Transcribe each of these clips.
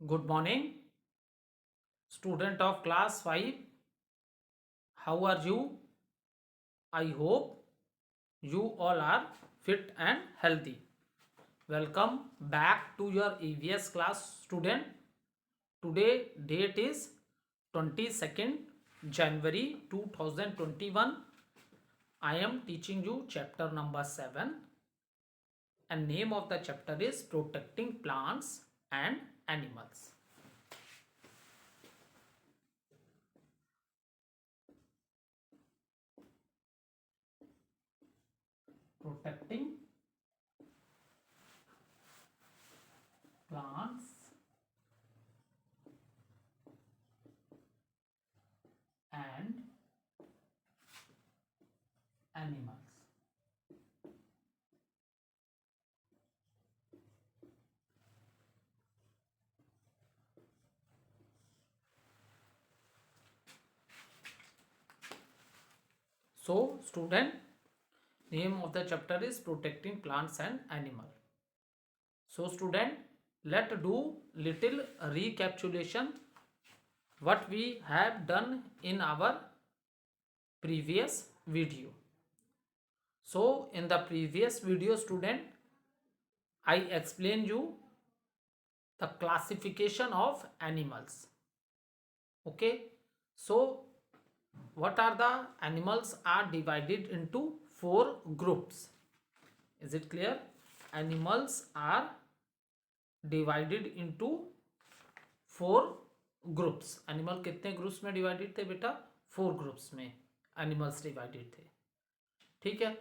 Good morning, student of class 5. How are you? I hope you all are fit and healthy. Welcome back to your EVS class, student. Today date is 22nd January 2021. I am teaching you chapter number 7 and name of the chapter is Protecting Plants and Animals. Protecting plants and animals. So, student, name of the chapter is Protecting Plants and Animal. So, student, let's do little recapitulation what we have done in our previous video. So, in the previous video, student, I explained you the classification of animals. Okay. So, what are the animals are divided into 4 groups. Is it clear? Animals are divided into 4 groups. Animal कितने groups में divided थे बेटा? 4 groups में animals divided थे. ठीक है,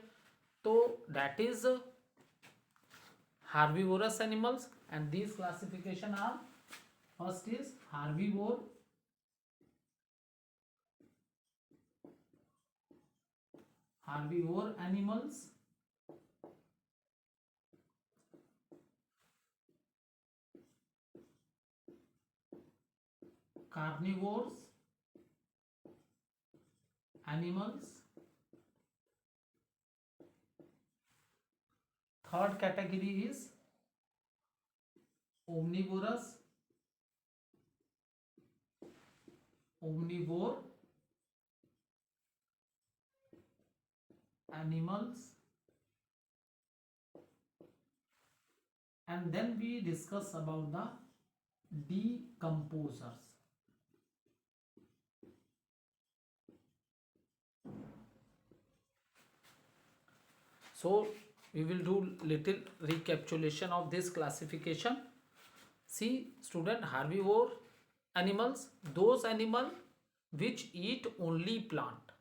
तो that is herbivorous animals and these classification are first is herbivore animals, carnivores animals. Third category is omnivore animals, and then we discuss about the decomposers. So we will do little recapitulation of this classification. See student, herbivore animals, those animal which eat only plant.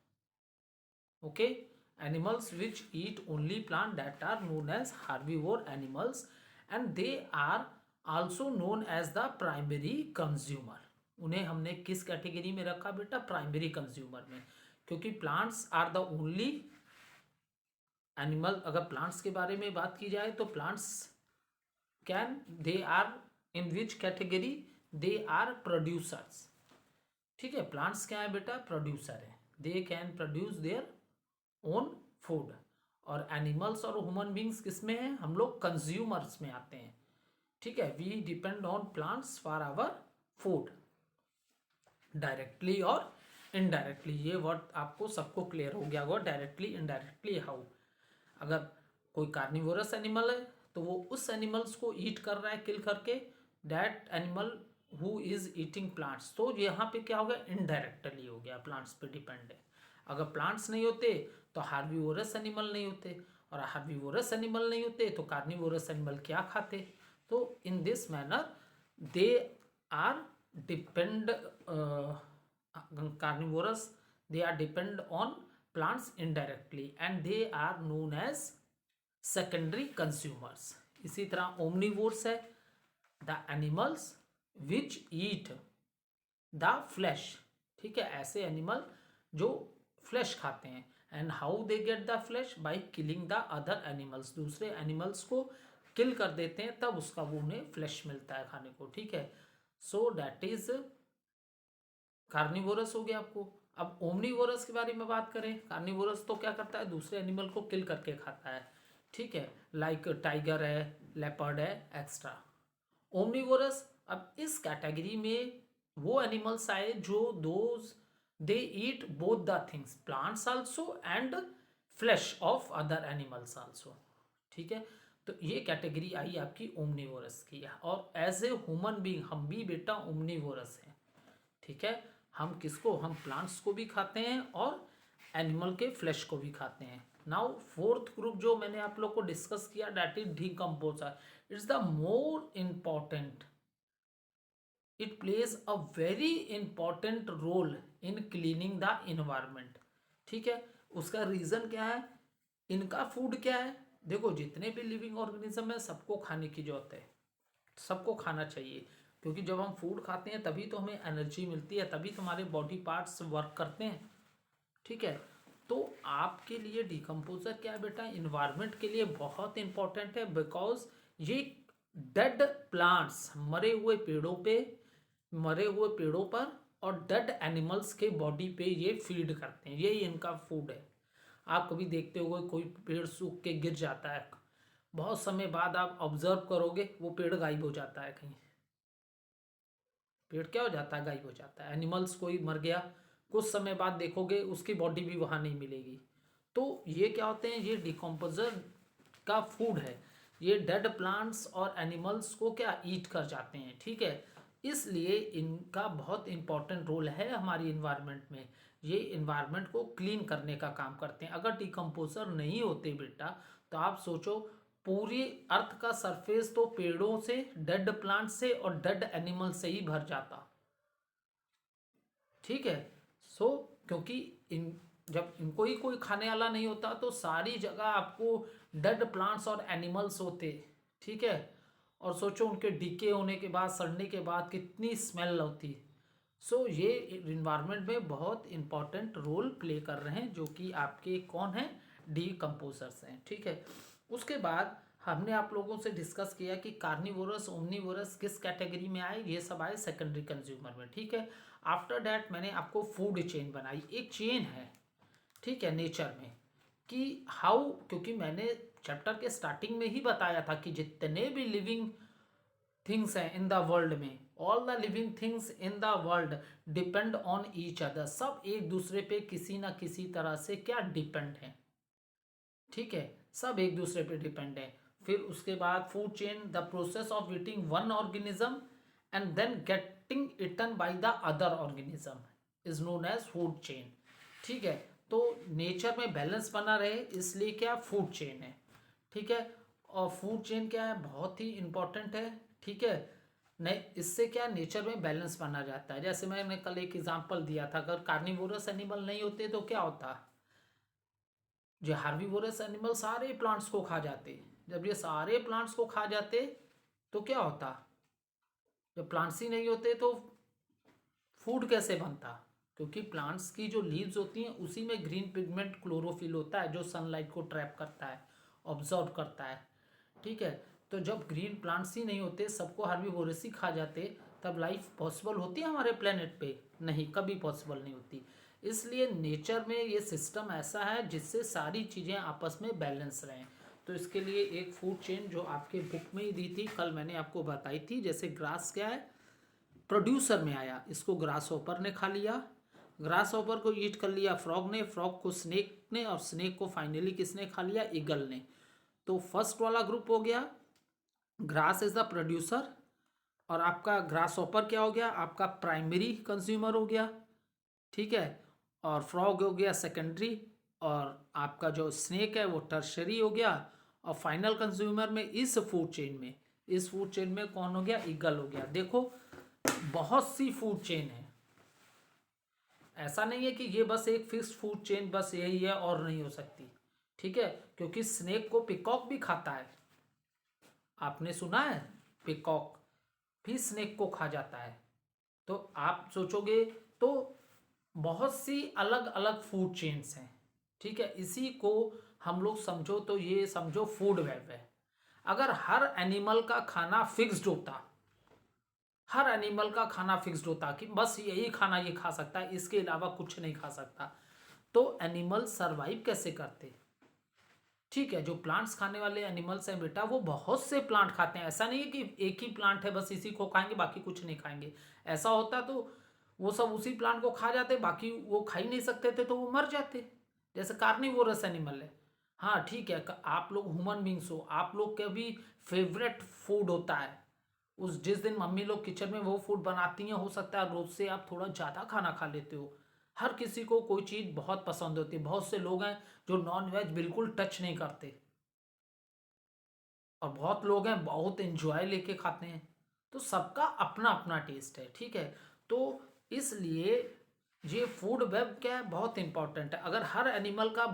Okay, animals which eat only plant, that are known as herbivore animals, and they are also known as the primary consumer. उन्हें हमने किस category में रखा बेटा? Primary consumer में, क्योंकि plants are the only animal. अगर plants के बारे में बात की जाए तो plants can, they are in which category? They are producers. ठीक है, प्लांट्स क्या है बेटा? प्रोड्यूसर है. They can produce their own food. और एनिमल्स और ह्यूमन बींग्स किस में है? हम लोग कंज्यूमर्स में आते हैं. ठीक है, we depend on plants for our food, directly और इनडायरेक्टली. ये वर्ड आपको सबको क्लियर हो गया होगा, डायरेक्टली इनडायरेक्टली हाउ. अगर कोई कार्निवोरस एनिमल है तो वो उस एनिमल्स को ईट कर रहा है किल करके, that animal who is eating plants. तो यहाँ पे क्या हो गया? इनडायरेक्टली हो गया, प्लांट्स पे डिपेंड है. अगर प्लांट्स नहीं होते तो हार्बीवोरस एनिमल नहीं होते, और हार्बीवोरस एनिमल नहीं होते तो कार्निवोरस एनिमल क्या खाते? तो in this manner they are depend, carnivorous, they are depend on plants indirectly and they are known as secondary consumers. इसी तरह omnivores है, the animals which eat the flesh. ठीक है, ऐसे एनिमल जो फ्लैश खाते हैं. And how they get the flash? By killing the other animals. दूसरे एनिमल्स को किल कर देते हैं तब उसका वो उन्हें फ्लैश मिलता है खाने को. ठीक है, सो दैट इज कार्निवोरस हो गया आपको. अब ओमनीवोरस के बारे में बात करें. कार्निवोरस तो क्या करता है? दूसरे एनिमल को किल करके खाता है. ठीक है, लाइक टाइगर है, लेपर्ड है, एक्स्ट्रा. ओमनीवोरस अब इस कैटेगरी में वो एनिमल्स आए जो those they eat both the things, plants also and flash of other animals also. ठीक है, तो ये कैटेगरी आई आपकी ओमनिवोरस की। और एज ए ह्यूमन बीइंग हम भी बेटा ओमनिवोरस हैं। ठीक है, हम किसको, हम प्लांट्स को भी खाते हैं और एनिमल के फ्लैश को भी खाते हैं। नाउ फोर्थ ग्रुप जो मैंने आप लोग को डिस्कस किया, that is decomposer. It's the more important, it plays a very important role in cleaning the environment. ठीक है, उसका रीजन क्या है, इनका फूड क्या है, देखो जितने भी लिविंग ऑर्गेनिज्म है सबको खाने की जरूरत है, सबको खाना चाहिए, क्योंकि जब हम फूड खाते हैं तभी तो हमें एनर्जी मिलती है, तभी तो हमारे बॉडी पार्ट्स वर्क करते हैं। ठीक है, तो आपके लिए डिकम्पोजर क्या है बेटा, इन्वायरमेंट के लिए बहुत इंपॉर्टेंट है, बिकॉज ये डेड प्लांट्स, मरे हुए पेड़ों पर और डेड एनिमल्स के बॉडी पे ये फीड करते हैं, यही इनका फूड है। आप कभी देखते होगे कोई पेड़ सूख के गिर जाता है, बहुत समय बाद आप ऑब्जर्व करोगे वो पेड़ गायब हो जाता है, कहीं पेड़ क्या हो जाता है, गायब हो जाता है। एनिमल्स कोई मर गया, कुछ समय बाद देखोगे उसकी बॉडी भी वहाँ नहीं मिलेगी। तो ये क्या होते हैं, ये डिकम्पोजर का फूड है, ये डेड प्लांट्स और एनिमल्स को क्या ईट कर जाते हैं। ठीक है, इसलिए इनका बहुत इंपॉर्टेंट रोल है हमारी इन्वायरमेंट में, ये इन्वायरमेंट को क्लीन करने का काम करते हैं। अगर डिकम्पोजर नहीं होते बेटा, तो आप सोचो पूरी अर्थ का सरफेस तो पेड़ों से, डेड प्लांट से और डेड एनिमल से ही भर जाता। ठीक है, सो क्योंकि इन जब इनको ही कोई खाने वाला नहीं होता तो सारी जगह आपको डेड प्लांट्स और एनिमल्स होते। ठीक है, और सोचो उनके डीके होने के बाद, सड़ने के बाद कितनी स्मेल होती। सो ये इन्वायरमेंट में बहुत इंपॉर्टेंट रोल प्ले कर रहे हैं, जो कि आपके कौन हैं, डीकम्पोजर्स हैं। ठीक है, उसके बाद हमने आप लोगों से डिस्कस किया कि कार्निवोरस, ओमनिवोरस किस कैटेगरी में आए, ये सब आए सेकेंडरी कंज्यूमर में। ठीक है, आफ्टर दैट मैंने आपको फूड चेन बनाई, एक चेन है। ठीक है, नेचर में कि हाउ, क्योंकि मैंने चैप्टर के स्टार्टिंग में ही बताया था कि जितने भी लिविंग थिंग्स हैं इन द वर्ल्ड में, all the living things in the world depend on each other, सब एक दूसरे पे किसी ना किसी तरह से क्या डिपेंड है। ठीक है, सब एक दूसरे पे डिपेंड है। फिर उसके बाद food chain, the process of eating one organism and then getting eaten by the other organism is known as food chain. ठीक है, तो नेचर में बैलेंस बना रहे इसलिए क्या फूड चेन है। ठीक है, और फूड चेन क्या है, बहुत ही इंपॉर्टेंट है। ठीक है, नहीं इससे क्या नेचर में बैलेंस बना जाता है। जैसे मैंने कल एक एग्जांपल दिया था, अगर कार्निवोरस एनिमल नहीं होते तो क्या होता, जो हार्बिवोरस एनिमल सारे प्लांट्स को खा जाते, जब ये सारे प्लांट्स को खा जाते तो क्या होता, जब प्लांट्स ही नहीं होते तो फूड कैसे बनता, क्योंकि प्लांट्स की जो लीव्स होती हैं उसी में ग्रीन पिगमेंट क्लोरोफिल होता है जो सनलाइट को ट्रैप करता है, ऑब्जॉर्व करता है। ठीक है, तो जब ग्रीन प्लांट्स ही नहीं होते, सबको हार्बिवोरस ही खा जाते, तब लाइफ पॉसिबल होती है हमारे प्लेनेट पे, नहीं कभी पॉसिबल नहीं होती। इसलिए नेचर में ये सिस्टम ऐसा है जिससे सारी चीज़ें आपस में बैलेंस रहें। तो इसके लिए एक फूड चेन जो आपके बुक में ही दी थी, कल मैंने आपको बताई थी। जैसे ग्रास क्या है, प्रोड्यूसर में आया, इसको ग्रास हॉपर ने खा लिया, ग्रास हॉपर को ईट कर लिया फ्रॉग ने, फ्रॉग को स्नेक ने, और स्नेक को फाइनली किसने खा लिया, ईगल ने। तो फर्स्ट वाला ग्रुप हो गया, ग्रास इज द प्रोड्यूसर, और आपका ग्रास हॉपर क्या हो गया, आपका प्राइमरी कंज्यूमर हो गया। ठीक है, और फ्रॉग हो गया सेकेंडरी, और आपका जो स्नेक है वो टर्शरी हो गया, और फाइनल कंज्यूमर में इस फूड चेन में, इस फूड चेन में कौन हो गया, ईगल हो गया। देखो बहुत सी फूड चेन है, ऐसा नहीं है कि ये बस एक फिक्स्ड फूड चेन बस यही है और नहीं हो सकती। ठीक है, क्योंकि स्नेक को पिकॉक भी खाता है, आपने सुना है, पिकॉक भी स्नेक को खा जाता है। तो आप सोचोगे तो बहुत सी अलग अलग फूड चेन्स हैं। ठीक है, इसी को हम लोग समझो तो ये समझो फूड वेब है। अगर हर एनिमल का खाना फिक्स्ड होता, हर एनिमल का खाना फिक्स्ड होता कि बस यही खाना ये खा सकता है, इसके अलावा कुछ नहीं खा सकता, तो एनिमल सरवाइव कैसे करते। ठीक है, जो प्लांट्स खाने वाले एनिमल्स हैं बेटा, वो बहुत से प्लांट खाते हैं। ऐसा नहीं है कि एक ही प्लांट है बस इसी को खाएंगे बाकी कुछ नहीं खाएंगे। ऐसा होता तो वो सब उसी प्लांट को खा जाते, बाकी वो खा ही नहीं सकते थे तो वो मर जाते। जैसे कार्निवोरस एनिमल है। हाँ ठीक है, आप लोग ह्यूमन बींग्स हो, आप लोग का भी फेवरेट फूड होता है। उस जिस दिन मम्मी लोग किचन में वो फूड बनाती हैं, हो सकता है रोज से आप थोड़ा ज़्यादा खाना खा लेते हो। हर किसी को कोई चीज़ बहुत पसंद होती है। बहुत से लोग हैं जो नॉन वेज बिल्कुल टच नहीं करते, और बहुत लोग हैं बहुत एंजॉय लेके खाते हैं। तो सबका अपना अपना टेस्ट है, ठीक है। तो इसलिए ये फूड वेब क्या है, बहुत इंपॉर्टेंट है। अगर हर एनिमल का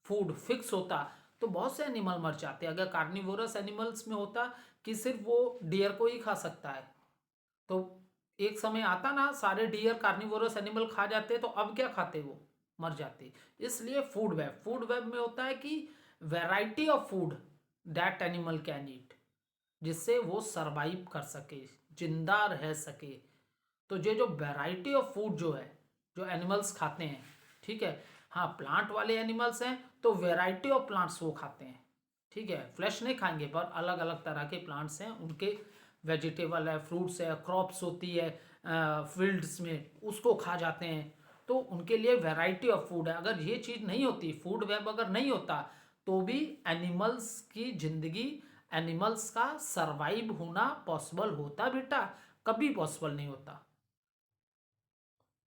फूड फिक्स होता तो बहुत से एनिमल मर जाते। अगर कार्निवोरस एनिमल्स में होता कि सिर्फ वो डियर को ही खा सकता है, तो एक समय आता ना सारे डियर कार्निवोरस एनिमल खा जाते, तो अब क्या खाते, वो मर जाते। इसलिए फूड वेब में होता है कि variety of food that animal can eat, जिससे वो सरवाइव कर सके, जिंदा रह सके। तो ये जो वैरायटी ऑफ फूड जो है, जो एनिमल्स खाते हैं, ठीक है। हाँ, प्लांट वाले एनिमल्स हैं तो वैरायटी ऑफ प्लांट्स वो खाते हैं, ठीक है। फ्लैश नहीं खाएंगे पर अलग अलग तरह के प्लांट्स हैं उनके, वेजिटेबल है, फ्रूट्स है, क्रॉप्स होती है फील्ड्स में, उसको खा जाते हैं। तो उनके लिए वैरायटी ऑफ फूड है। अगर ये चीज़ नहीं होती, फूड वेब अगर नहीं होता, तो भी एनिमल्स की जिंदगी, एनिमल्स का सरवाइव होना पॉसिबल होता बेटा, कभी पॉसिबल नहीं होता,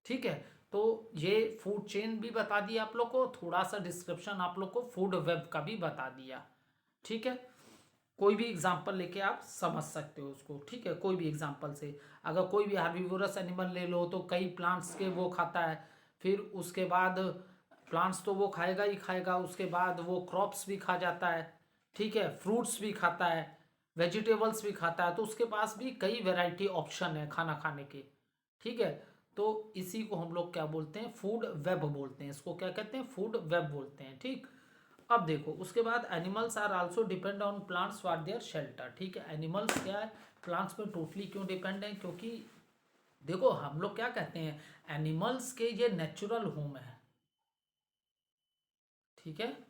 ठीक है। तो ये फूड चेन भी बता दिया आप लोग को, थोड़ा सा डिस्क्रिप्शन आप लोग को फूड वेब का भी बता दिया, ठीक है। कोई भी एग्जांपल लेके आप समझ सकते हो उसको, ठीक है। कोई भी एग्जांपल से, अगर कोई भी हार्बिवोरस एनिमल ले लो तो कई प्लांट्स के वो खाता है, फिर उसके बाद प्लांट्स तो वो खाएगा ही खाएगा, उसके बाद वो क्रॉप्स भी खा जाता है, ठीक है, फ्रूट्स भी खाता है, वेजिटेबल्स भी खाता है। तो उसके पास भी कई वैरायटी ऑप्शन है खाना खाने के, ठीक है। तो इसी को हम लोग क्या बोलते हैं, फूड वेब बोलते हैं। इसको क्या कहते हैं, फूड वेब बोलते हैं, ठीक। अब देखो उसके बाद animals are also depend on plants for their shelter, ठीक है। एनिमल्स क्या है, प्लांट्स पे टोटली क्यों डिपेंड है, क्योंकि देखो हम लोग क्या कहते हैं, एनिमल्स के ये नेचुरल होम है, ठीक है।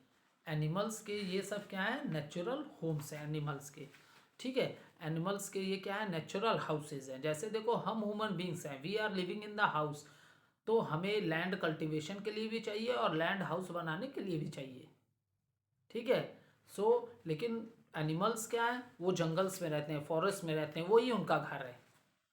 एनिमल्स के ये सब क्या है, नेचुरल होम्स हैं एनिमल्स के, ठीक है। एनिमल्स के ये क्या है, नेचुरल हाउसेज हैं। जैसे देखो हम ह्यूमन बींग्स हैं, we are living in the house, तो हमें लैंड कल्टीवेशन के लिए भी चाहिए और लैंड हाउस बनाने के लिए भी चाहिए, ठीक है। सो लेकिन एनिमल्स क्या है, वो जंगल्स में रहते हैं, फॉरेस्ट में रहते हैं, वही उनका घर है,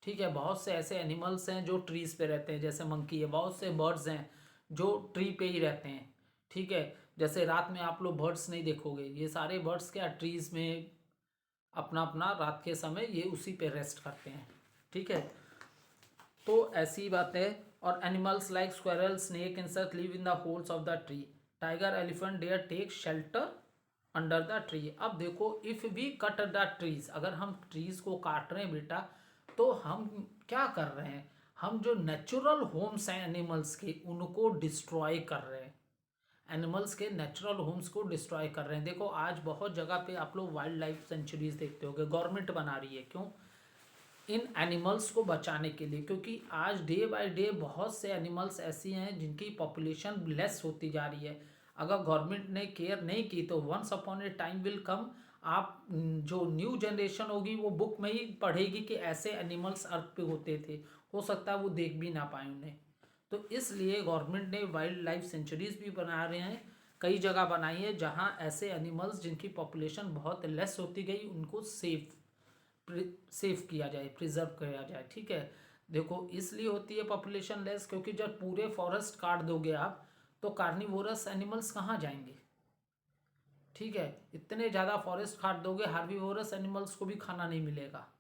ठीक है। बहुत से ऐसे एनिमल्स हैं जो ट्रीज पे रहते हैं, जैसे मंकी है। बहुत से बर्ड्स हैं जो ट्री पे ही रहते हैं, ठीक है। जैसे रात में आप लोग बर्ड्स नहीं देखोगे, ये सारे बर्ड्स क्या ट्रीज में अपना अपना रात के समय ये उसी पे रेस्ट करते हैं, ठीक है। तो ऐसी बात है। और animals like squirrel, snake, insect live in the holes of the tree. Tiger, elephant, they're take shelter under the tree. अब देखो if we cut the trees, अगर हम ट्रीज को काट रहे हैं बेटा, तो हम क्या कर रहे हैं, हम जो नेचुरल होम्स हैं एनिमल्स के उनको डिस्ट्रॉय कर रहे हैं। एनिमल्स के नेचुरल होम्स को डिस्ट्रॉय कर रहे हैं। देखो आज बहुत जगह पे आप लोग वाइल्ड लाइफ सेंचुरीज देखते होगे, गवर्नमेंट बना रही है, क्यों, इन एनिमल्स को बचाने के लिए। क्योंकि आज डे बाय डे बहुत से एनिमल्स ऐसी हैं जिनकी पॉपुलेशन लेस होती जा रही है। अगर गवर्नमेंट ने केयर नहीं की तो once upon a time will come, आप जो न्यू जनरेशन होगी वो बुक में ही पढ़ेगी कि ऐसे एनिमल्स अर्थ पे होते थे, हो सकता है वो देख भी ना पाए उन्हें। तो इसलिए गवर्नमेंट ने वाइल्ड लाइफ सेंचुरीज भी बना रहे हैं, कई जगह बनाई है जहां ऐसे एनिमल्स जिनकी पॉपुलेशन बहुत लेस होती गई उनको सेफ किया जाए, प्रिजर्व किया जाए, ठीक है। देखो इसलिए होती है पॉपुलेशन लेस, क्योंकि जब पूरे फॉरेस्ट काट दोगे आप तो कार्निवोरस एनिमल्स कहाँ जाएंगे, ठीक है। इतने ज़्यादा फॉरेस्ट काट दोगे, हार्बिवोरस एनिमल्स को भी खाना नहीं मिलेगा।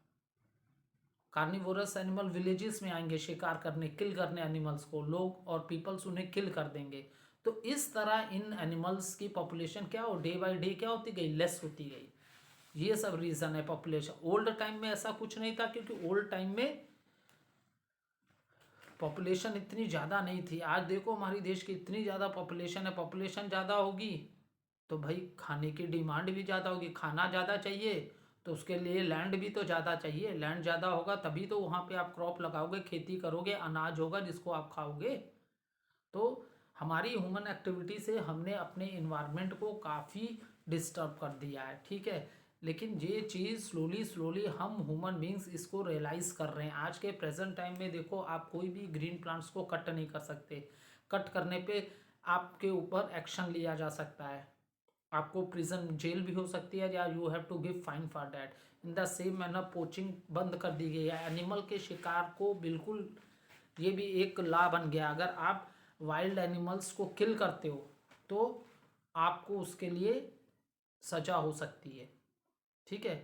कार्निवोरस एनिमल विलेजेस में आएंगे शिकार करने, किल करने एनिमल्स को, लोग और पीपल्स उन्हें किल कर देंगे। तो इस तरह इन एनिमल्स की पॉपुलेशन क्या हो, डे बाय डे क्या होती गई, लेस होती गई। ये सब रीज़न है पॉपुलेशन। ओल्ड टाइम में ऐसा कुछ नहीं था, क्योंकि ओल्ड टाइम में पॉपुलेशन इतनी ज़्यादा नहीं थी। आज देखो हमारी देश की इतनी ज़्यादा पॉपुलेशन है, पॉपुलेशन ज़्यादा होगी तो भाई खाने की डिमांड भी ज़्यादा होगी, खाना ज़्यादा चाहिए तो उसके लिए लैंड भी तो ज़्यादा चाहिए। लैंड ज़्यादा होगा तभी तो वहाँ पे आप क्रॉप लगाओगे, खेती करोगे, अनाज होगा जिसको आप खाओगे। तो हमारी ह्यूमन एक्टिविटी से हमने अपने इन्वायरमेंट को काफ़ी डिस्टर्ब कर दिया है, ठीक है। लेकिन ये चीज़ स्लोली स्लोली हम ह्यूमन बींग्स इसको रियलाइज़ कर रहे हैं। आज के प्रेजेंट टाइम में देखो, आप कोई भी ग्रीन प्लांट्स को कट नहीं कर सकते। कट करने पे आपके ऊपर एक्शन लिया जा सकता है, आपको प्रिजन जेल भी हो सकती है, या you have to give fine for that. In the same manner poaching बंद कर दी गई है। एनिमल के शिकार को बिल्कुल, ये भी एक लॉ बन गया, अगर आप वाइल्ड एनिमल्स को किल करते हो तो आपको उसके लिए सजा हो सकती है, ठीक है।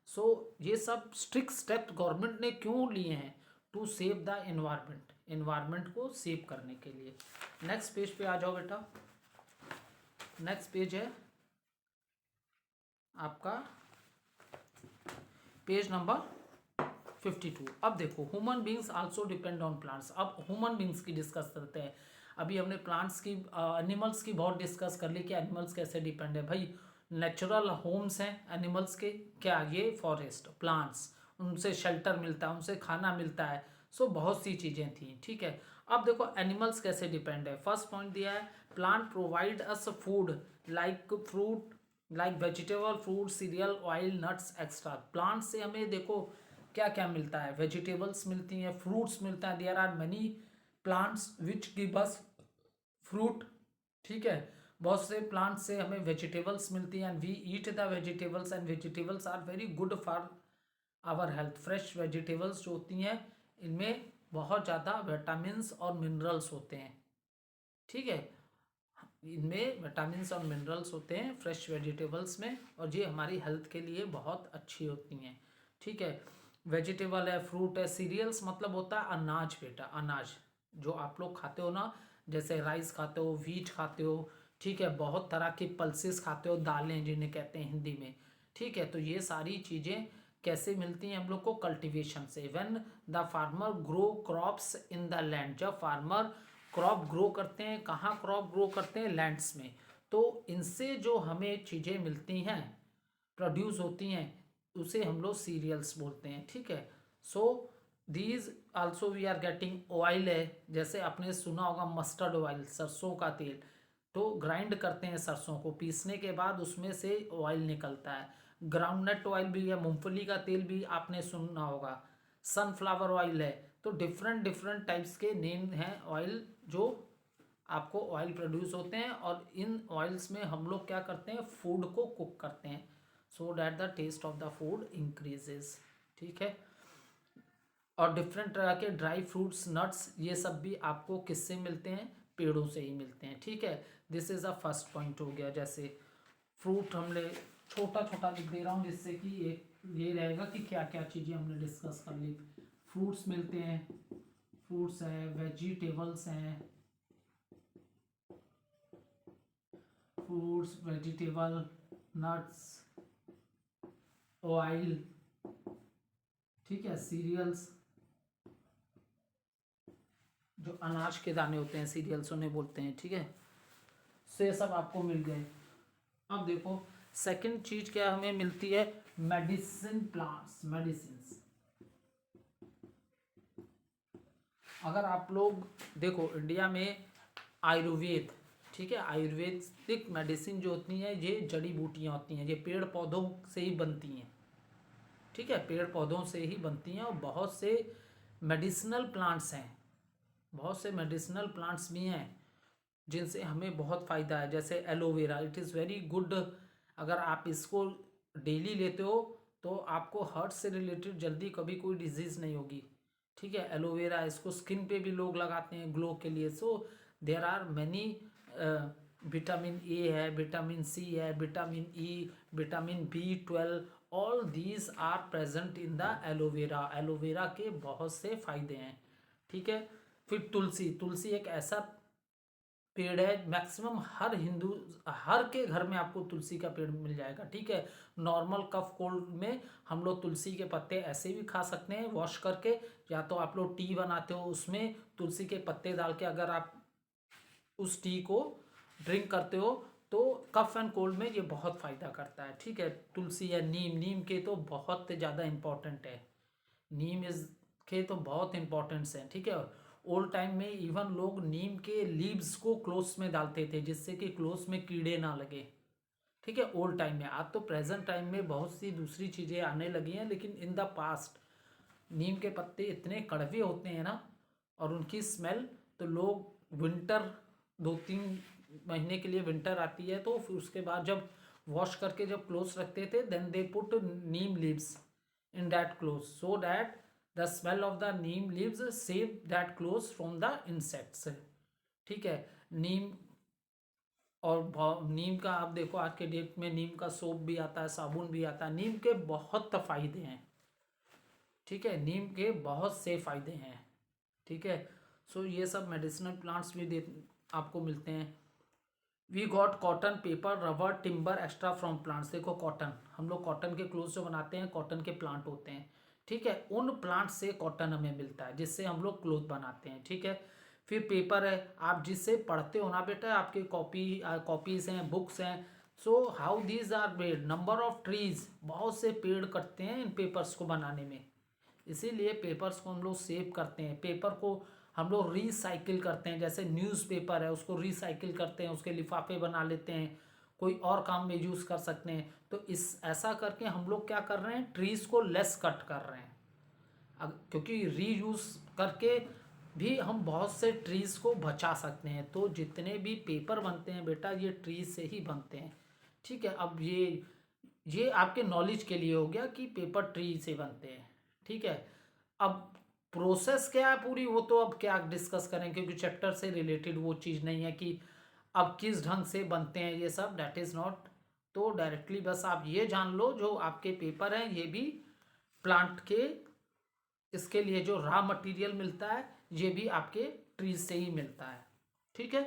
सो ये सब स्ट्रिक्ट स्टेप गवर्नमेंट ने क्यों लिए हैं? To save the environment, environment को सेव करने के लिए। नेक्स्ट पेज पे आ जाओ बेटा। नेक्स्ट पेज है आपका पेज नंबर 52। अब देखो, human beings also depend on plants. अब ह्यूमन बींग्स की डिस्कस करते हैं। अभी हमने प्लांट्स की, एनिमल्स की बहुत डिस्कस कर ली कि एनिमल्स कैसे डिपेंड है। भाई नेचुरल होम्स हैं एनिमल्स के, क्या ये फॉरेस्ट, प्लांट्स, उनसे शेल्टर मिलता है, उनसे खाना मिलता है। सो बहुत सी चीज़ें थी, ठीक है। अब देखो एनिमल्स कैसे डिपेंड है। फर्स्ट पॉइंट दिया है, plant provide us food like fruit, like vegetable, fruit, serial, oil, nuts extra. Plant से हमें देखो क्या क्या मिलता है, वेजिटेबल्स मिलती हैं, फ्रूट्स मिलता है। There are many plants which give us fruit, ठीक है। बहुत से प्लांट से हमें वेजिटेबल्स मिलती हैं, and we eat the vegetables, and vegetables are very good for our health. Fresh vegetables जो होती हैं इनमें बहुत ज़्यादा विटामिन्स और मिनरल्स होते हैं, ठीक है। इनमें विटामिन्स और मिनरल्स होते हैं फ्रेश वेजिटेबल्स में, और ये हमारी हेल्थ के लिए बहुत अच्छी होती हैं, ठीक है। वेजिटेबल है, फ्रूट है, सीरियल्स मतलब होता है अनाज बेटा, अनाज जो आप लोग खाते हो ना, जैसे राइस खाते हो, व्हीट खाते हो, ठीक है। बहुत तरह की पल्सेस खाते हो, दालें जिन्हें कहते हैं हिंदी में, ठीक है। तो ये सारी चीज़ें कैसे मिलती हैं हम लोग को? कल्टीवेशन से। When the farmer grow crops in the land, जब फार्मर क्रॉप ग्रो करते हैं, कहाँ क्रॉप ग्रो करते हैं? लैंड्स में। तो इनसे जो हमें चीज़ें मिलती हैं, प्रोड्यूस होती हैं, उसे हम लोग सीरियल्स बोलते हैं, ठीक है। So these also we are getting oil है, जैसे आपने सुना होगा मस्टर्ड ऑयल, सरसों का तेल। तो ग्राइंड करते हैं सरसों को, पीसने के बाद उसमें से ऑयल निकलता है। ग्राउंडनट ऑयल भी है, मूंगफली का तेल भी आपने सुना होगा, सनफ्लावर ऑयल है। तो डिफरेंट डिफरेंट टाइप्स के नेम हैं ऑयल जो आपको ऑयल प्रोड्यूस होते हैं, और इन ऑयल्स में हम लोग क्या करते हैं? फूड को कुक करते हैं, so that the taste of the food increases, ठीक है। और डिफरेंट तरह के ड्राई फ्रूट्स, नट्स, ये सब भी आपको किससे मिलते हैं? पेड़ों से ही मिलते हैं, ठीक है। This is a first point हो गया। जैसे फ्रूट हमने छोटा छोटा लिख दे रहा हूँ, जिससे कि एक ये रहेगा कि क्या क्या चीज़ें हमने डिस्कस कर ली। फ्रूट्स मिलते हैं, फ्रूट्स हैं, वेजिटेबल्स हैं, फ्रूट्स, वेजिटेबल, नट्स, ऑयल, ठीक है, सीरियल्स, जो अनाज के दाने होते हैं, सीरियल्स उन्हें बोलते हैं, ठीक है। सो ये सब आपको मिल गए। अब देखो सेकंड चीज क्या हमें मिलती है? Medicine plants, medicines. अगर आप लोग देखो इंडिया में आयुर्वेद, ठीक है, आयुर्वेदिक मेडिसिन जो होती हैं ये जड़ी बूटियाँ होती हैं, ये पेड़ पौधों से ही बनती हैं, ठीक है, पेड़ पौधों से ही बनती हैं। और बहुत से मेडिसिनल प्लांट्स हैं, बहुत से मेडिसिनल प्लांट्स भी हैं जिनसे हमें बहुत फ़ायदा है। जैसे aloe vera, it is very good. अगर आप इसको डेली लेते हो तो आपको हार्ट से रिलेटेड जल्दी कभी कोई डिजीज़ नहीं होगी, ठीक है। एलोवेरा, इसको स्किन पे भी लोग लगाते हैं ग्लो के लिए। So there are many, vitamin A है, विटामिन सी है, vitamin E, vitamin B12, all these are present in the aloe vera. Aloe vera के बहुत से फायदे हैं, ठीक है। फिर तुलसी, तुलसी एक ऐसा पेड़ है, मैक्सिमम हर हिंदू, हर के घर में आपको तुलसी का पेड़ मिल जाएगा, ठीक है। नॉर्मल कफ कोल्ड में हम लोग तुलसी के पत्ते ऐसे भी खा सकते हैं वॉश करके, या तो आप लोग टी बनाते हो उसमें तुलसी के पत्ते डाल के अगर आप उस टी को ड्रिंक करते हो तो कफ एंड कोल्ड में ये बहुत फ़ायदा करता है, ठीक है। तुलसी या नीम, नीम के तो बहुत ज़्यादा इम्पोर्टेंट है, नीम इज के तो बहुत इंपॉर्टेंस है, ठीक है। ओल्ड टाइम में इवन लोग नीम के लीव्स को क्लोथ्स में डालते थे जिससे कि क्लोथ्स में कीड़े ना लगे। ठीक है, ओल्ड टाइम में। आज तो प्रेजेंट टाइम में बहुत सी दूसरी चीज़ें आने लगी हैं, लेकिन इन द पास्ट नीम के पत्ते इतने कड़वे होते हैं ना, और उनकी स्मेल, तो लोग विंटर 2-3 महीने के लिए विंटर आती है तो फिर उसके बाद जब वॉश करके जब क्लोथ्स रखते थे, then they put neem leaves in that clothes so that the smell of the neem leaves save that clothes from the insects। ठीक है, नीम और नीम का आप देखो आज के डेट में नीम का सोप भी आता है, साबुन भी आता है। नीम के बहुत फायदे हैं। ठीक है, नीम के बहुत से फायदे हैं। ठीक है, सो ये सब मेडिसिनल प्लांट्स भी आपको मिलते हैं। We got cotton, paper, rubber, timber extra from plants. देखो कॉटन, हम लोग कॉटन के क्लोथ जो बनाते हैं कॉटन के प्लांट होते हैं। ठीक है, उन प्लांट से कॉटन हमें मिलता है जिससे हम लोग क्लोथ बनाते हैं। ठीक है, फिर पेपर है, आप जिससे पढ़ते हो ना बेटा, आपके कॉपीज हैं, बुक्स हैं। So how these are made, number of trees, बहुत से पेड़ कटते हैं इन पेपर्स को बनाने में, इसीलिए पेपर्स को हम लोग सेव करते हैं। पेपर को हम लोग रिसाइकिल करते हैं, जैसे न्यूज़पेपर है उसको रिसाइकिल करते हैं, उसके लिफाफे बना लेते हैं, कोई और काम में यूज़ कर सकते हैं। तो इस ऐसा करके हम लोग क्या कर रहे हैं, ट्रीज़ को लेस कट कर रहे हैं। क्योंकि रीयूज़ करके भी हम बहुत से ट्रीज़ को बचा सकते हैं। तो जितने भी पेपर बनते हैं बेटा, ये ट्रीज से ही बनते हैं। ठीक है, अब ये आपके नॉलेज के लिए हो गया कि पेपर ट्री से बनते हैं। ठीक है, अब प्रोसेस क्या है पूरी, वो तो अब क्या डिस्कस करें, क्योंकि चैप्टर से रिलेटेड वो चीज़ नहीं है कि अब किस ढंग से बनते हैं ये सब, दैट इज़ नॉट। तो डायरेक्टली बस आप ये जान लो, जो आपके पेपर हैं ये भी प्लांट के, इसके लिए जो रॉ मटेरियल मिलता है ये भी आपके ट्रीज से ही मिलता है। ठीक है,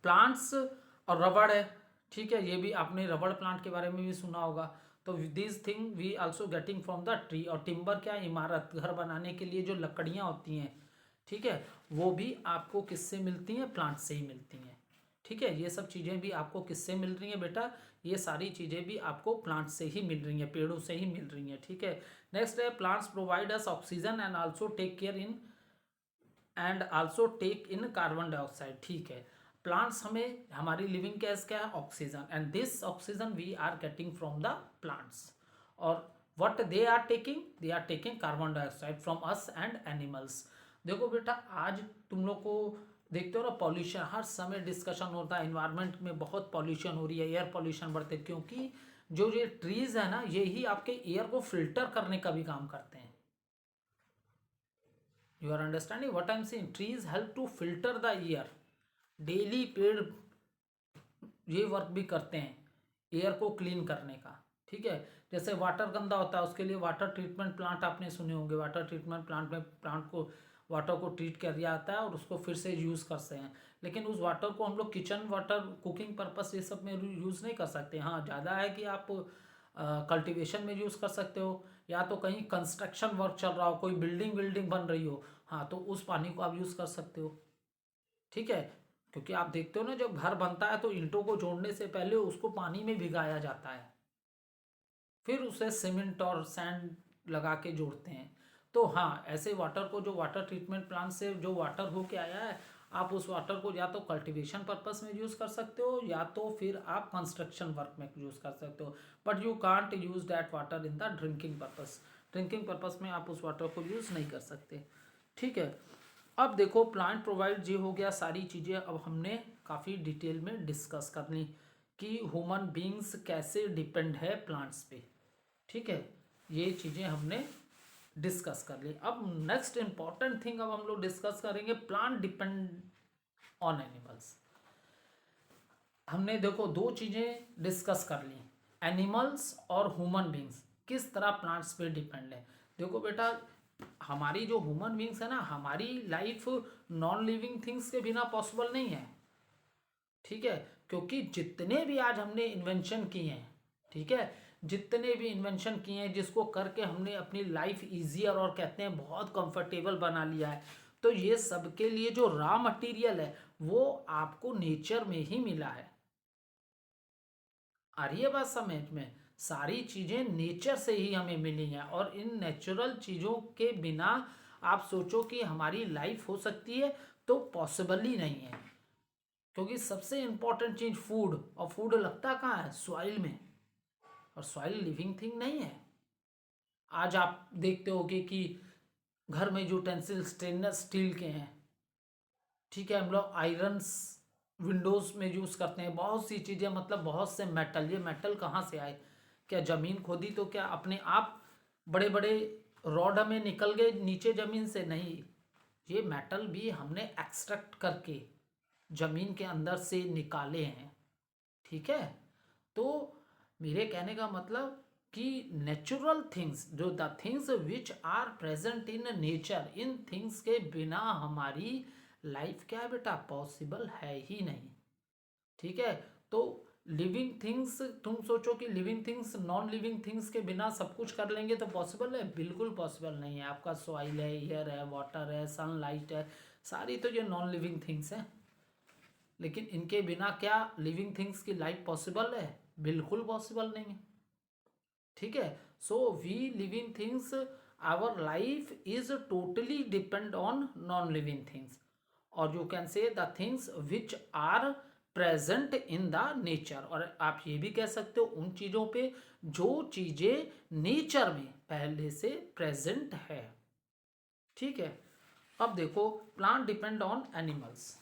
प्लांट्स और रबड़ है। ठीक है, ये भी आपने रबड़ प्लांट के बारे में भी सुना होगा। तो this thing we also getting from the tree. और टिम्बर क्या, इमारत घर बनाने के लिए जो लकड़ियाँ होती हैं, ठीक है, वो भी आपको किससे मिलती हैं, प्लांट से ही मिलती हैं। ठीक है, ये सब चीज़ें भी आपको किससे मिल रही हैं बेटा, ये सारी चीज़ें भी आपको प्लांट से ही मिल रही हैं, पेड़ों से ही मिल रही हैं। ठीक है, नेक्स्ट है, plants provide us oxygen and also take in carbon dioxide. ठीक है, प्लांट्स हमें, हमारी लिविंग गैस क्या है, oxygen, and this oxygen we are getting from the plants. और what they are taking carbon dioxide from us and animals. देखो बेटा, आज तुम लोग को देखते हो ना, पॉल्यूशन हर समय डिस्कशन होता है, इन्वायरमेंट में बहुत पॉल्यूशन हो रही है, एयर पॉल्यूशन बढ़ते, क्योंकि जो ये ट्रीज है ना, ये ही आपके एयर को फिल्टर करने का भी काम करते हैं। You are understanding what I am saying, trees help to filter the air. Daily पेड़ ये वर्क भी करते हैं एयर को क्लीन करने का। ठीक है, जैसे वाटर गंदा होता है, उसके लिए वाटर ट्रीटमेंट प्लांट आपने सुने होंगे। वाटर ट्रीटमेंट प्लांट में प्लांट को, वाटर को ट्रीट कर दिया जाता है और उसको फिर से यूज़ करते हैं। लेकिन उस वाटर को हम लोग किचन वाटर, कुकिंग पर्पस ये सब में यूज़ नहीं कर सकते। हाँ, ज़्यादा है कि आप कल्टीवेशन में यूज़ कर सकते हो, या तो कहीं कंस्ट्रक्शन वर्क चल रहा हो, कोई बिल्डिंग बन रही हो, हाँ, तो उस पानी को आप यूज़ कर सकते हो। ठीक है, क्योंकि आप देखते हो ना, जब घर बनता है तो ईंटों को जोड़ने से पहले उसको पानी में भिगाया जाता है, फिर उसे सीमेंट और सैंड लगा के जोड़ते हैं। तो हाँ, ऐसे वाटर को, जो वाटर ट्रीटमेंट प्लांट से जो वाटर होके आया है, आप उस वाटर को या तो कल्टीवेशन पर्पस में यूज़ कर सकते हो, या तो फिर आप कंस्ट्रक्शन वर्क में यूज़ कर सकते हो। But you can't use that water in the drinking purpose. Drinking purpose में आप उस वाटर को यूज़ नहीं कर सकते। ठीक है, अब देखो, प्लांट प्रोवाइड जी हो गया सारी चीज़ें। अब हमने काफ़ी डिटेल में डिस्कस कर ली कि ह्यूमन बींग्स कैसे डिपेंड है प्लांट्स पे। ठीक है, ये चीज़ें हमने डिस्कस कर ली। अब नेक्स्ट इंपॉर्टेंट थिंग अब हम लोग डिस्कस करेंगे, प्लांट डिपेंड ऑन एनिमल्स। हमने देखो दो चीज़ें डिस्कस कर ली, एनिमल्स और ह्यूमन बींग्स किस तरह प्लांट्स पे डिपेंड है। देखो बेटा, हमारी जो ह्यूमन बींग्स है ना, हमारी लाइफ नॉन लिविंग थिंग्स के बिना पॉसिबल नहीं है। ठीक है, क्योंकि जितने भी आज हमने इन्वेंशन किए हैं, ठीक है, जितने भी इन्वेंशन किए हैं जिसको करके हमने अपनी लाइफ ईजियर और कहते हैं बहुत कंफर्टेबल बना लिया है, तो ये सबके लिए जो रॉ मटेरियल है वो आपको नेचर में ही मिला है। आ रही है बात समझ में, सारी चीज़ें नेचर से ही हमें मिली हैं, और इन नेचुरल चीज़ों के बिना आप सोचो कि हमारी लाइफ हो सकती है, तो पॉसिबल ही नहीं है, क्योंकि सबसे इंपॉर्टेंट चीज फूड, और फूड लगता कहाँ है? सॉइल में, और सॉइल लिविंग थिंग नहीं है। आज आप देखते होगे कि घर में जो टेंसिल स्टेनलेस स्टील के हैं, ठीक है, हम लोग आयरन्स विंडोज में यूज़ करते हैं, बहुत सी चीज़ें, मतलब बहुत से मेटल, ये मेटल कहाँ से आए? क्या ज़मीन खोदी तो क्या अपने आप बड़े बड़े रॉड में निकल गए नीचे ज़मीन से? नहीं, ये मेटल भी हमने एक्सट्रैक्ट करके ज़मीन के अंदर से निकाले हैं, ठीक है। तो मेरे कहने का मतलब कि नेचुरल थिंग्स, जो the things which are present in nature, इन थिंग्स के बिना हमारी लाइफ क्या है बेटा? पॉसिबल है ही नहीं, ठीक है। तो लिविंग थिंग्स, तुम सोचो कि living things non living things के बिना सब कुछ कर लेंगे तो पॉसिबल है? बिल्कुल पॉसिबल नहीं है। आपका सॉइल है, एयर है, वाटर है, सनलाइट है, सारी तो ये नॉन लिविंग थिंग्स हैं, लेकिन इनके बिना क्या लिविंग थिंग्स की लाइफ पॉसिबल है? बिल्कुल पॉसिबल नहीं है, ठीक है। So we living things, our life is totally depend on non living things, और you can say the things which are present in the nature, और आप ये भी कह सकते हो उन चीज़ों पे जो चीज़ें नेचर में पहले से प्रेजेंट है, ठीक है। अब देखो, प्लांट डिपेंड ऑन एनिमल्स।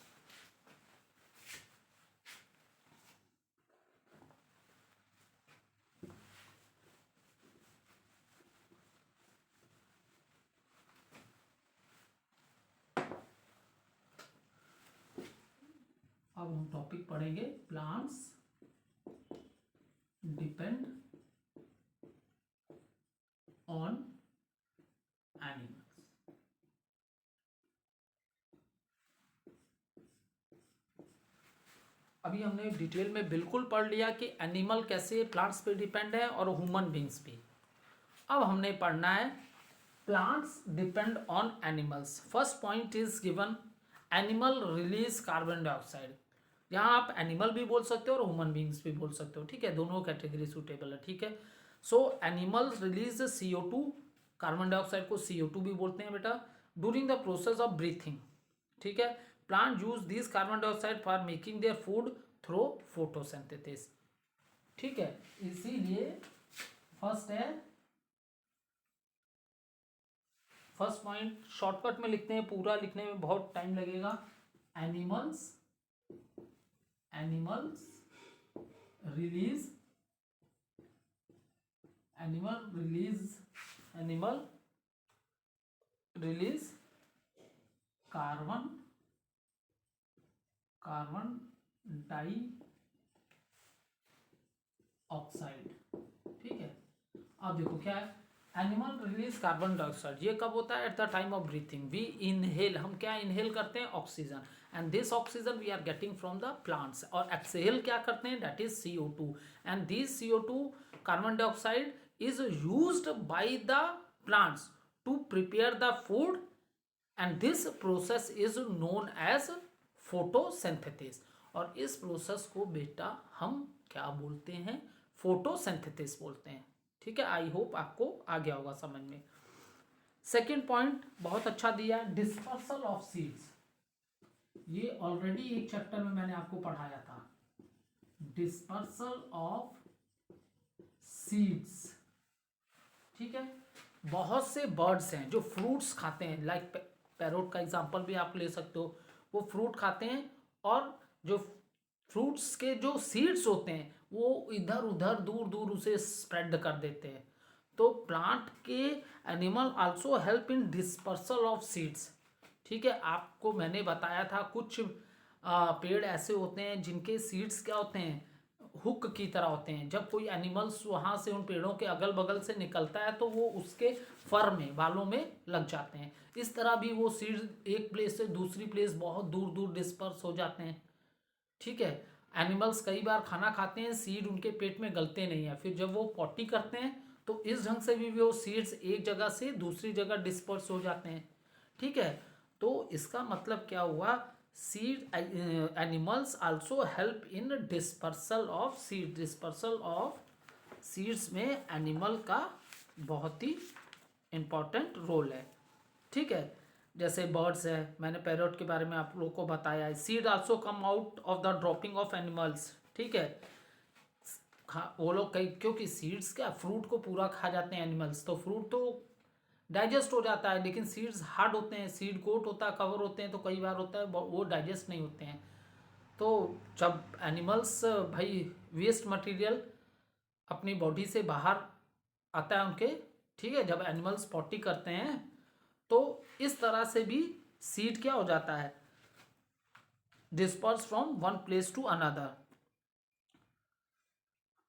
अब हम टॉपिक पढ़ेंगे, प्लांट्स डिपेंड ऑन एनिमल्स। अभी हमने डिटेल में बिल्कुल पढ़ लिया कि एनिमल कैसे प्लांट्स पे डिपेंड है और ह्यूमन बींग्स भी। अब हमने पढ़ना है plants depend on animals. First point is given, animal release carbon dioxide. यहाँ आप एनिमल भी बोल सकते हो और ह्यूमन बींग्स भी बोल सकते हो, ठीक है, दोनों कैटेगरी सूटेबल है, ठीक है। सो animals release CO2, carbon dioxide को CO2 भी बोलते हैं बेटा, during the process of breathing, ठीक है। Plant use this carbon dioxide for making their food through photosynthesis, ठीक है। इसीलिए फर्स्ट है, फर्स्ट पॉइंट शॉर्टकट में लिखते हैं, पूरा लिखने में बहुत टाइम लगेगा। Animals, animals release, animal release, animal release carbon, carbon dioxide, ठीक है। अब देखो क्या है, एनिमल रिलीज कार्बन डाइऑक्साइड, ये कब होता है? At the time of breathing we inhale, हम क्या इनहेल करते हैं? Oxygen, and this oxygen we are getting from the plants, और एक्सहेल क्या करते हैं? That is CO2, and this CO2 carbon dioxide is used by the plants to prepare the food, and this process is known as photosynthesis, और इस process को बेटा हम क्या बोलते हैं? फोटोसिंथेसिस बोलते हैं, ठीक है। आई होप आपको आ गया होगा समझ में। सेकेंड पॉइंट बहुत अच्छा दिया, डिस्पर्सल ऑफ सीड्स। ये ऑलरेडी एक चैप्टर में मैंने आपको पढ़ाया था, डिस्पर्सल ऑफ सीड्स, ठीक है। बहुत से बर्ड्स हैं जो फ्रूट्स खाते हैं, लाइक पैरोट का एग्जांपल भी आप ले सकते हो, वो फ्रूट खाते हैं, और जो फ्रूट्स के जो सीड्स होते हैं वो इधर उधर दूर दूर उसे स्प्रेड कर देते हैं। तो प्लांट के animal also help in dispersal of seeds, ठीक है। आपको मैंने बताया था कुछ पेड़ ऐसे होते हैं जिनके सीड्स क्या होते हैं? हुक की तरह होते हैं, जब कोई एनिमल्स वहाँ से उन पेड़ों के अगल बगल से निकलता है तो वो उसके फर में, बालों में लग जाते हैं। इस तरह भी वो सीड्स एक प्लेस से दूसरी प्लेस बहुत दूर दूर डिस्पर्स हो जाते हैं, ठीक है। एनिमल्स कई बार खाना खाते हैं, सीड उनके पेट में गलते नहीं है, फिर जब वो पॉटी करते हैं तो इस ढंग से भी वो सीड्स एक जगह से दूसरी जगह डिस्पर्स हो जाते हैं, ठीक है। तो इसका मतलब क्या हुआ? Seed animals also help in dispersal of seed, dispersal of seeds में एनिमल का बहुत ही इंपॉर्टेंट रोल है, ठीक है, जैसे बर्ड्स है, मैंने पैरट के बारे में आप लोग को बताया है। Seed also come out of the dropping of animals, ठीक है, वो लोग कई, क्योंकि सीड्स क्या फ्रूट को पूरा खा जाते हैं एनिमल्स, तो फ्रूट तो डाइजेस्ट हो जाता है, लेकिन सीड्स हार्ड होते हैं, सीड कोट होता है, कवर होते हैं, तो कई बार होता है वो डाइजेस्ट नहीं होते हैं। तो जब एनिमल्स भाई वेस्ट मटेरियल अपनी बॉडी से बाहर आता है उनके, ठीक है, जब एनिमल्स पॉटी करते हैं तो इस तरह से भी सीड क्या हो जाता है, disperse from one place to another.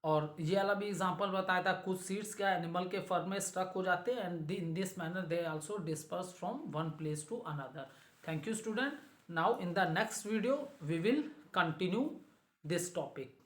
और ये वाला भी एग्जांपल बताया था, कुछ सीड्स क्या एनिमल के फर में स्टक हो जाते हैं and in this manner they also disperse from one place to another. Thank you student. Now in the next video we will continue this topic.